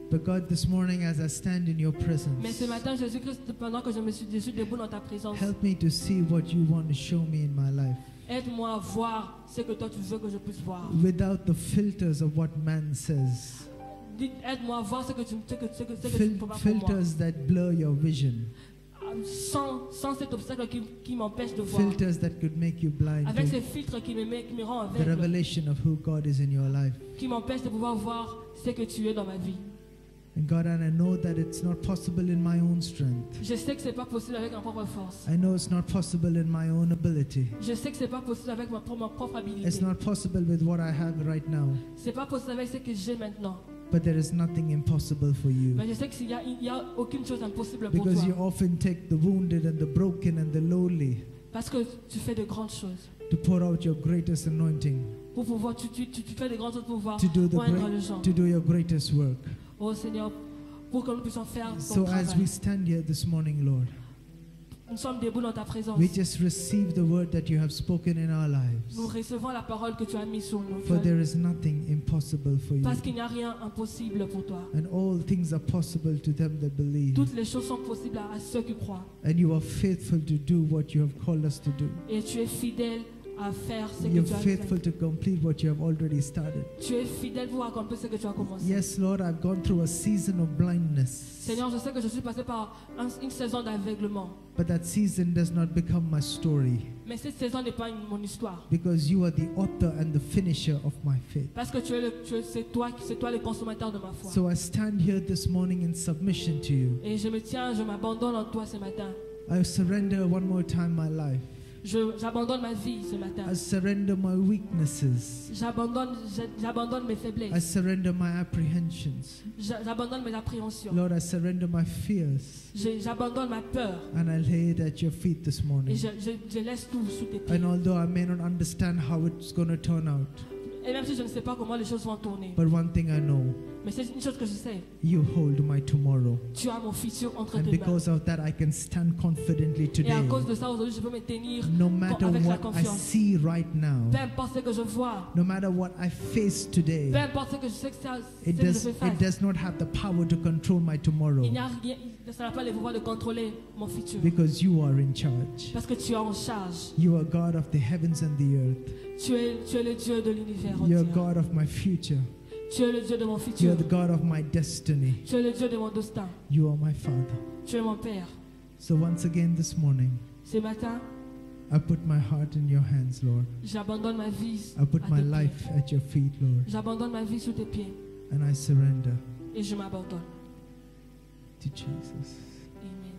But God, this morning as I stand in your Mais ce presence, matin, Jésus-Christ, pendant que je suis debout dans ta présence, help me to see what you want to show me in my life. aide-moi à voir ce que toi tu veux que je puisse voir. Without the filters of what man says. Aide-moi à voir ce que tu peux faire pour moi. Filters that blur your vision. sans cet obstacle qui m'empêche de voir. filters that could make you blind, Avec to ces filtres qui me rend the aveugle, revelation of who God is in your life. qui m'empêchent de pouvoir voir ce que tu es dans ma vie. And God, and I know that it's not possible in my own strength. Je sais que c'est pas possible avec ma propre force. I know it's not possible in my own ability. Je sais que c'est pas possible avec ma propre habilité. It's not possible with what I have right now. C'est pas possible avec ce que j'ai maintenant. But there is nothing impossible for you. Mais je sais qu'il y a aucune chose impossible pour Because you toi. often take the wounded and the broken and the lowly Parce que tu fais de grandes choses. to pour out your greatest anointing, Pour pouvoir, tu fais de grandes choses pour pouvoir to do moindre les gens. to do your greatest work. Oh Seigneur, pour que nous puissions faire ton So as travail. we stand here this morning, Lord, Nous sommes debout dans ta présence. we just receive the word that you have spoken in our lives. Nous recevons la parole que tu as mise sur nos For cœurs. there is nothing impossible for you. Parce qu'il n'y a rien impossible pour toi. And all things are possible to them that believe. Toutes les choses sont possibles à ceux qui croient. And you are faithful to do what you have called us to do. Et tu es fidèle à faire ce que You're tu as faithful fait. to complete what you have already started. Tu es fidèle pour accomplir ce que tu as commencé. Yes, Lord, I've gone through a season of blindness. Seigneur, je sais que je suis passé par une saison d'aveuglement. But that season does not become my story. Mais cette saison n'est pas mon histoire. Because you are the author and the finisher of my faith. Parce que c'est toi le consommateur de ma foi. So I stand here this morning in submission to you. Et je m'abandonne en toi ce matin. I surrender one more time my life. J'abandonne ma vie ce matin. I surrender my weaknesses. J'abandonne mes I faiblesses. surrender my apprehensions. J'abandonne mes appréhensions. Lord, I surrender my fears. J'abandonne ma peur. And I lay it at your feet this Et morning. je laisse tout sous tes pieds. And although I may not understand how it's going to turn out, Et même si je ne sais pas comment les choses vont tourner. but one thing I know, Mais c'est une chose que je sais. you hold my tomorrow. Tu as mon futur entre And tes mains. because of that, I can stand confidently Et à today. cause de ça, aujourd'hui, je peux me tenir No matter avec la what I confiance. see right now, Peu importe ce que je vois. no matter what I face today, Peu importe ce que je sais que ce it que je does, fais it face. does not have the power to control my tomorrow. Il n'y a rien, ça n'a pas le pouvoir de contrôler mon futur. Because you are in charge. Parce que tu es en charge. You are God of the heavens and the earth. Tu es le Dieu de l'univers You are entier. God of my future. Tu es le Dieu de mon You futur. are the God of my destiny. Tu es le Dieu de mon destin. You are my Father. Tu es mon Père. So once again this morning, Ce matin, I put my heart in your hands, Lord. j'abandonne ma vie I put à my tes pieds. life at your feet, Lord. J'abandonne ma vie sous tes pieds And I surrender et je m'abandonne. to Jesus. Amen.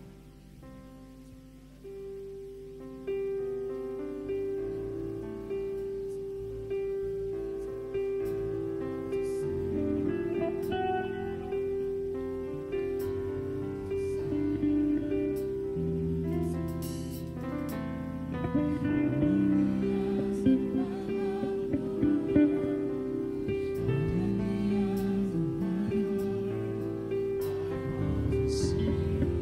I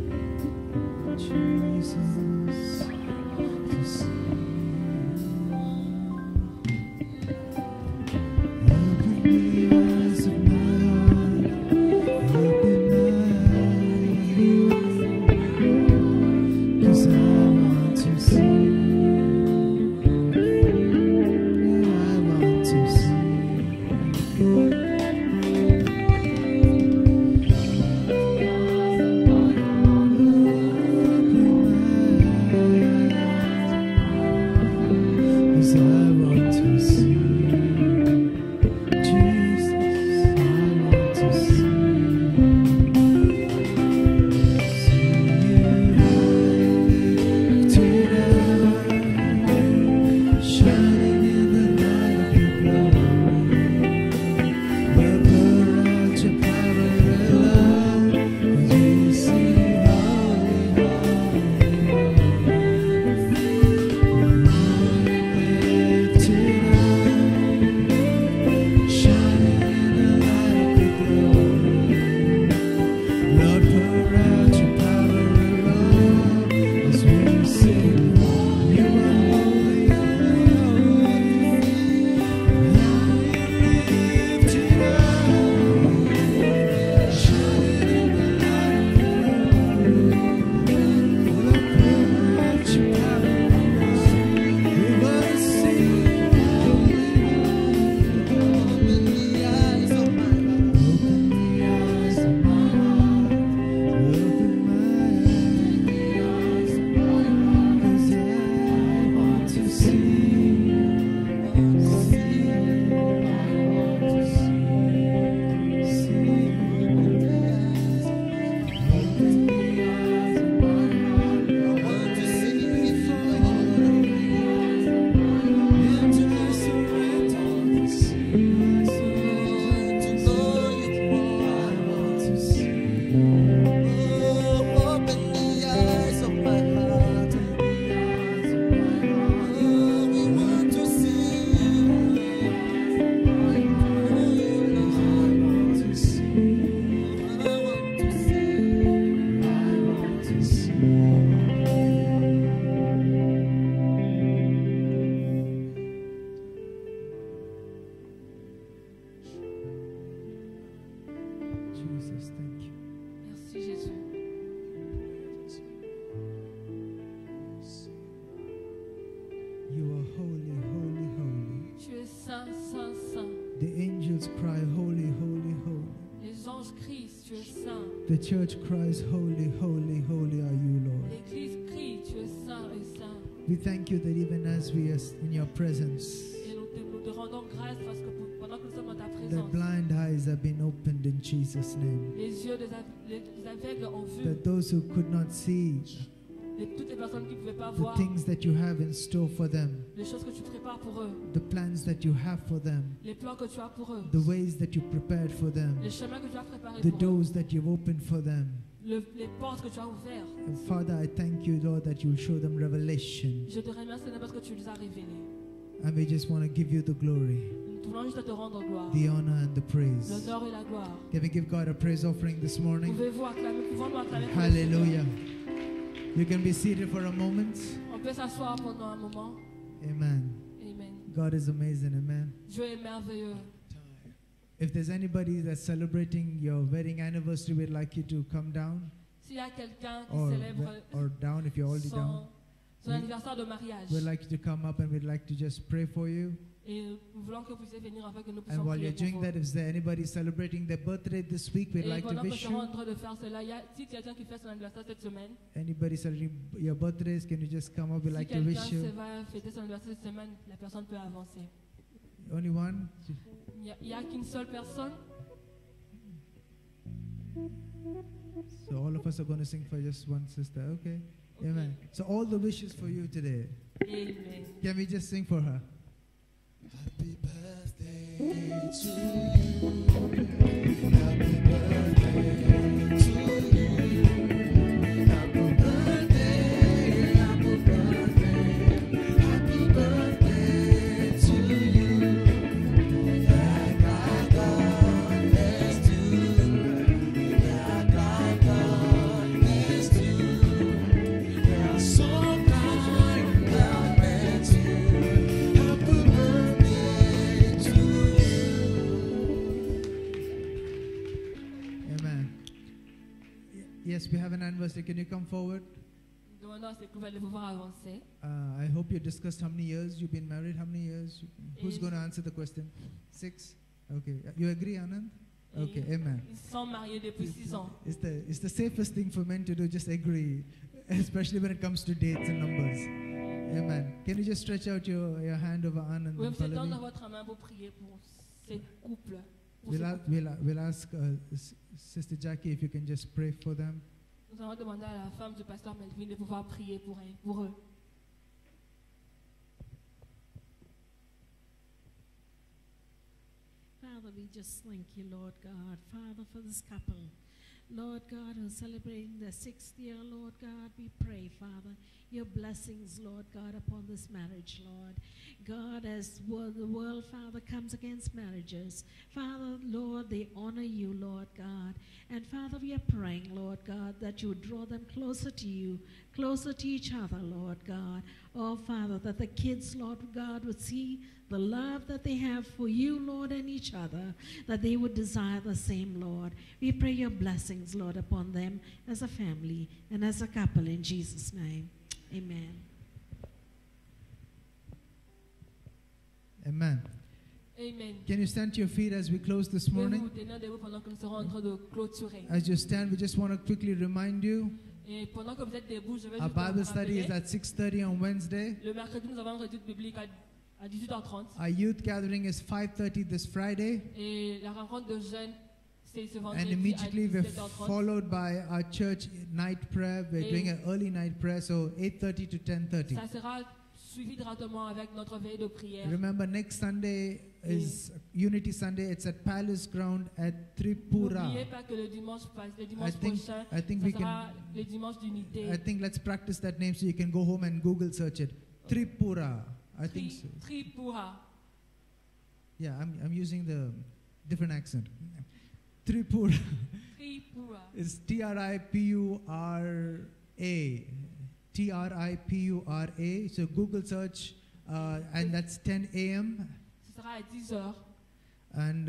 open the eyes of my heart. Oh, we want to see you. I want to see Jesus, thank you. Merci Jésus. You are holy, holy, holy. Tu es saint, saint, saint. The angels cry, holy, holy, holy. Les anges crient, tu es saint. The church cries, holy, holy, holy are you, Lord. L'Église crie, tu es saint et saint. We thank you that even as we are in your presence, Et nous te rendons grâce parce que pendant que nous sommes dans ta the présence, blind eyes have been opened in Jesus' name. les yeux des aveugles ont vu That those who could not see toutes les personnes qui ne pouvaient pas the voir things that you have in store for them, les choses que tu prépares pour eux, the plans that you have for them, les plans que tu as pour eux, the ways that you prepared for them, les chemins que tu as préparés the pour eux, doors that you've opened for them. les portes que tu as ouvertes. And Father, I thank you, Lord, that you will show them revelation. Je te remercie Seigneur, parce que tu les as révélés. And we just want to give you the glory, Nous voulons juste te rendre gloire, the honor, and the praise. l'honneur et la gloire. Can we give God a praise offering this morning? Pouvons-nous acclamer pour le Seigneur? Hallelujah. You can be seated for a moment. On peut s'asseoir pendant un moment. Amen. Amen. God is amazing. Amen. Dieu est merveilleux. If there's anybody that's celebrating your wedding anniversary, we'd like you to come down S'il y a quelqu'un qui or, célèbre or down if you're already down. son anniversaire de mariage, We'd like you to come up and we'd like to just pray for you. et nous voulons que vous puissiez venir afin que nous And puissions while prier you're pour doing vous. that, if there's anybody celebrating their birthday this week, we'd Et like to pendant que nous wish sommes you. en train de faire cela, il y a si quelqu'un qui fait son anniversaire cette semaine, Anybody celebrating your birthdays, can you just come up? We'd si like to quelqu'un wish you. va fêter son anniversaire cette semaine, la personne peut avancer. Only one? Il n'y a qu'une seule personne. So all of us are going to sing for just one sister. Okay. Amen. So all the wishes for you today. Amen. Can we just sing for her? Happy birthday to you. Happy birthday to you. Happy birthday, happy birthday, happy birthday to you. Yeah, God bless you. Yeah, God bless you. You're so kind, God bless you. Happy birthday to you. Amen. Yes, we have an anniversary. Can you come forward? Nous demandons à ce que vous allez pouvoir avancer. I hope you discussed how many years you've been married. How many years? Who's Is- going to answer the question? 6? Okay. You agree, Anand? Okay. Amen. Ils sont mariés depuis 6 ans. It's the safest thing for men to do, just agree, especially when it comes to dates and numbers. Amen. Can you just stretch out your hand over Anand Vous and pouvez tendre Pallavi? votre main pour prier pour ces couples. pour We'll, ces a- couples. we'll ask Sister Jackie if you can just pray for them. Nous allons demander à la femme du pasteur Melvin de pouvoir prier pour eux. Father, we just thank you, Lord God. Father, for this couple, Lord God, who's celebrating their 6th year, Lord God, we pray, Father, your blessings, Lord God, upon this marriage, Lord. God, as the world, Father, comes against marriages, Father, Lord, they honor you, Lord God. And Father, we are praying, Lord God, that you would draw them closer to you, closer to each other, Lord God. Oh, Father, that the kids, Lord God, would see the love that they have for you, Lord, and each other, that they would desire the same, Lord. We pray your blessings, Lord, upon them as a family and as a couple in Jesus' name. Amen. Amen. Amen. Can you stand to your feet as we close this Pouvez-vous morning? vous tenir debout pendant que nous serons en train de clôturer. As you stand, we just want to quickly remind you, Et pendant que vous êtes debout, je vais our juste vous Bible study is rappeler. at 6:30 on Wednesday. Le mercredi, nous avons une réduite biblique à 18h30. Our youth gathering is 5:30 this Friday. Et la rencontre de jeunes, c'est ce And vendredi à immediately we're 17h30. followed by our church night prayer. We're Et- doing an early night prayer, so 8:30 to 10:30. Ça sera suivi directement avec notre veille de prière. Remember, next Sunday is Unity Sunday. It's at Palace Ground at Tripura. N'oubliez pas que le dimanche prochain, I think ça we sera can. le dimanche d'unité. I think let's practice that name so you can go home and Google search it. Tripura. I think so. Tripura. Yeah, I'm using the different accent. Tripura Tripura. is Tripura. Tripura. So Google search, and that's 10 a.m. Ce sera à 10 heures. And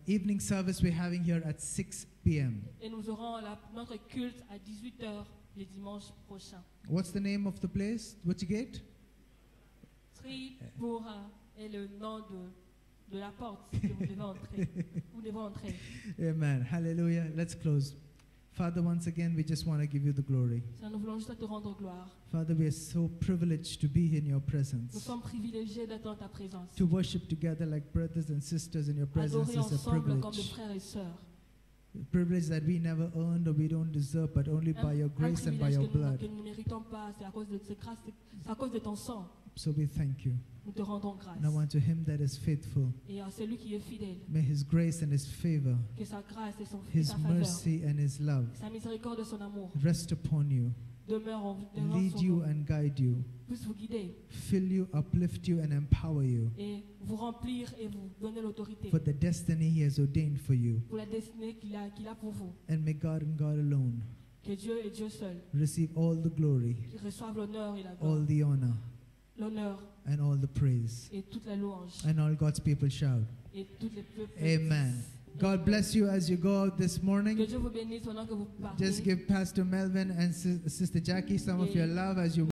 evening service we're having here at 6 p.m. Et nous aurons notre culte à 18 heures le dimanche prochain. What's the name of the place? What you get? Tripura est le nom de la porte que vous devez entrer. Vous devez entrer. Amen. Hallelujah. Let's close. Father, once again, we just want to give you the glory. Seigneur, nous voulons juste te rendre gloire. Father, we are so privileged to be in your Nous presence. sommes privilégiés d'être dans ta présence. To worship together like brothers and sisters in your presence Adorer is a ensemble comme des privilege. frères et sœurs. A privilege that we never earned or we don't deserve, but only by your grace and by privilège your que blood. nous ne méritons pas, c'est à cause de cette grâce, c'est à cause de ton sang. So we thank you. Nous te rendons grâce. Now unto him that is faithful, Et à celui qui est fidèle, may his grace and his favor, que sa grâce et his sa faveur, mercy and his love sa miséricorde et son amour rest upon you, demeurent lead sur you vous, and guide you, puissent vous guider fill you, uplift you, and empower you et vous remplir et vous donner l'autorité for the destiny he has ordained for you. pour la destinée qu'il a pour vous. And may God and God alone Que Dieu et Dieu seul receive all the glory, qui reçoivent l'honneur et la gloire, all the honor, l'honneur and all the praise. et toute la louange And all God's people shout, et toutes les peuples. Amen. God bless you as you go out this Que morning. Dieu vous bénisse pendant que vous partez. Just give Pastor Melvin and Sister Jackie some of your love as you